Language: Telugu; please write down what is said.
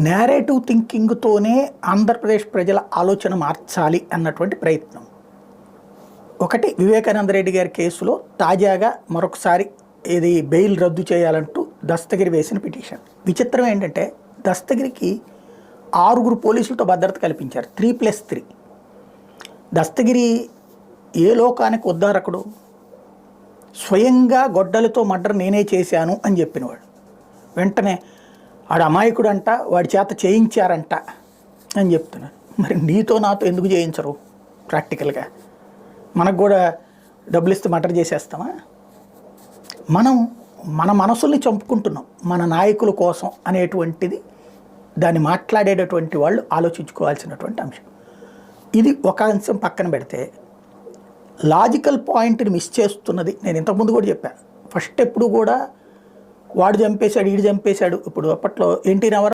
నేరేటివ్ థింకింగ్తోనే ఆంధ్రప్రదేశ్ ప్రజల ఆలోచన మార్చాలి అన్నటువంటి ప్రయత్నం. ఒకటి, వివేకానంద రెడ్డి గారి కేసులో తాజాగా మరొకసారి ఇది బెయిల్ రద్దు చేయాలంటూ దస్తగిరి వేసిన పిటిషన్. విచిత్రం ఏంటంటే దస్తగిరికి 6 పోలీసులతో భద్రత కల్పించారు, 3+3. దస్తగిరి ఏ లోకానికి ఉద్ధారకుడు? స్వయంగా గొడ్డలతో మర్డర్ నేనే చేశాను అని చెప్పినవాడు. వెంటనే వాడు అమాయకుడు అంట, వాడి చేత చేయించారంట అని చెప్తున్నారు. మరి నీతో నాతో ఎందుకు చేయించరు? ప్రాక్టికల్గా మనకు కూడా డబ్బులు ఇస్తే మర్డర్ చేసేస్తామా? మనం మన మనసుల్ని చంపుకుంటున్నాం మన నాయకుల కోసం అనేటువంటిది దాన్ని మాట్లాడేటటువంటి వాళ్ళు ఆలోచించుకోవాల్సినటువంటి అంశం. ఇది ఒక అంశం పక్కన పెడితే, లాజికల్ పాయింట్ని మిస్ చేస్తున్నది. నేను ఇంతకుముందు కూడా చెప్పాను, ఫస్ట్ ఎప్పుడు కూడా వాడు చంపేశాడు వీడు చంపేశాడు. ఇప్పుడు అప్పట్లో ఎన్టీ రామారావు